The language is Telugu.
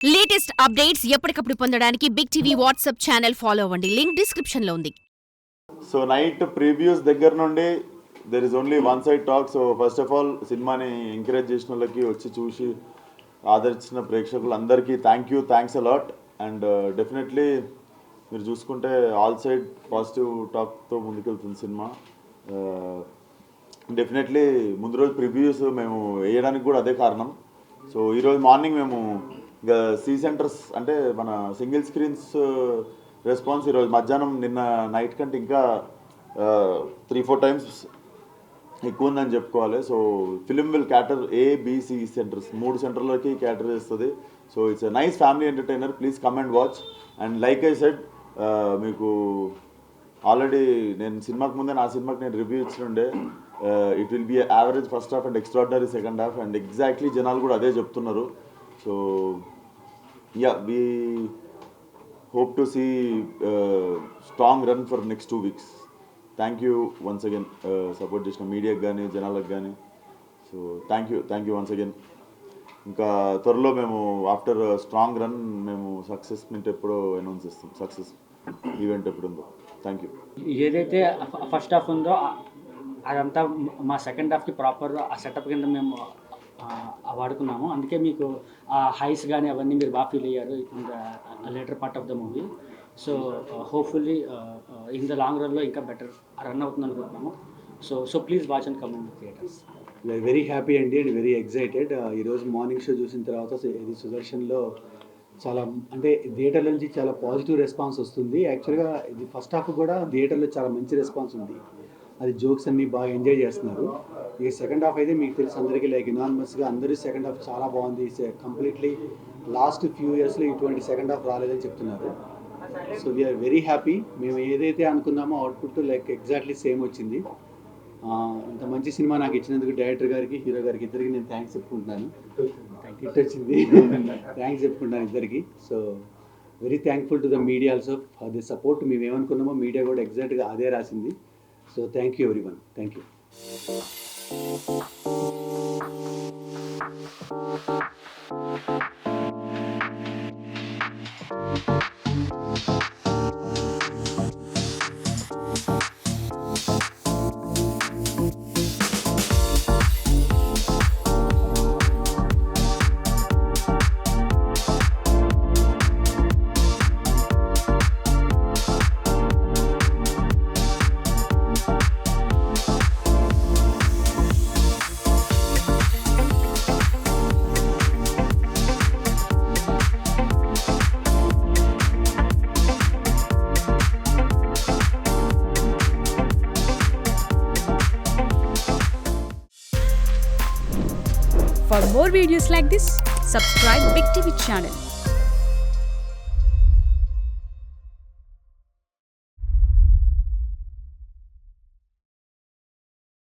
లేటెస్ట్ అప్డేట్స్ ఎప్పటికప్పుడు పొందడానికి Big TV WhatsApp channel follow అవ్వండి. లింక్ డిస్క్రిప్షన్ లో ఉంది. సో నైట్ ప్రీవ్యూస్ దగ్గర నుండి there is only one side talk. So first of all సినిమాని ఎంకరేజ్ చేసిన వాళ్ళకి, వచ్చి చూసి ఆదరించిన ప్రేక్షకులందరికీ థ్యాంక్స్ అలాట్. అండ్ డెఫినెట్లీ మీరు చూసుకుంటే ఆల్ సైడ్ పాజిటివ్ టాక్తో ముందుకెళ్తుంది సినిమా. డెఫినెట్లీ ముందు రోజు ప్రివ్యూస్ మేము వేయడానికి కూడా అదే కారణం. సో ఈరోజు మార్నింగ్ మేము ఇంకా సి సెంటర్స్ అంటే మన సింగిల్ స్క్రీన్స్ రెస్పాన్స్ ఈరోజు మధ్యాహ్నం నిన్న నైట్ కంటే ఇంకా 3-4 టైమ్స్ ఎక్కువ ఉందని చెప్పుకోవాలి. So film will cater ABC centres, 3 సెంటర్లకి క్యాటర్ చేస్తుంది. So it's a nice family entertainer. Please come and watch. And like I said, మీకు ఆల్రెడీ నేను సినిమాకి ముందే నా సినిమాకి నేను రివ్యూ ఇచ్చినుండే, it will be average first half and extraordinary second half. And exactly జనాలు కూడా అదే చెప్తున్నారు. So yeah, we hope to see strong run for next 2 weeks. Thank you once again, support చేసిన మీడియాకి కానీ జనాలకు కానీ. So thank you once again. ఇంకా త్వరలో మేము ఆఫ్టర్ స్ట్రాంగ్ రన్ మేము సక్సెస్ మీట్ ఎప్పుడో అనౌన్స్ చేస్తాం. సక్సెస్ ఈవెంట్ ఎప్పుడు ఉందో. Thank you. ఏదైతే ఫస్ట్ హాఫ్ ఉందో అదంతా మా సెకండ్ హాఫ్కి ప్రాపర్ ఆ సెటప్ కింద మేము వాడుకున్నాము. అందుకే మీకు హైస్ కానీ అవన్నీ మీరు బాగా ఫీల్ అయ్యారు in the later part of the movie. So hopefully in the long రన్లో ఇంకా బెటర్ రన్ అవుతుంది అనుకుంటున్నాము. So please watch and come in theatres. Very happy అండి అండ్ వెరీ ఎక్సైటెడ్. ఈరోజు మార్నింగ్ షో చూసిన తర్వాత ఇది సుదర్శన్లో చాలా అంటే థియేటర్ నుంచి చాలా పాజిటివ్ రెస్పాన్స్ వస్తుంది. యాక్చువల్గా ఇది ఫస్ట్ హాఫ్ కూడా థియేటర్లో చాలా మంచి రెస్పాన్స్ ఉంది. అది జోక్స్ అన్నీ బాగా ఎంజాయ్ చేస్తున్నారు. ఇక సెకండ్ హాఫ్ అయితే మీకు తెలుసు అందరికీ లైక్ ఇనానిమస్గా అందరూ సెకండ్ హాఫ్ చాలా బాగుంది, కంప్లీట్లీ లాస్ట్ ఫ్యూ ఇయర్స్లో ఇటువంటి సెకండ్ హాఫ్ రాలేదని చెప్తున్నారు. So we are very happy. మేము ఏదైతే అనుకున్నామో అవుట్పుట్ లైక్ ఎగ్జాక్ట్లీ సేమ్ వచ్చింది. ఇంత మంచి సినిమా నాకు ఇచ్చినందుకు డైరెక్టర్ గారికి, హీరో గారికి ఇద్దరికి నేను థ్యాంక్స్ చెప్పుకుంటున్నాను. హిట్ వచ్చింది. థ్యాంక్స్ చెప్పుకుంటాను ఇద్దరికి. So very thankful to the media also for the support. మేము ఏమనుకున్నామో మీడియా కూడా ఎగ్జాక్ట్గా అదే రాసింది. So thank you everyone. Thank you. For more videos like this, subscribe Big TV channel.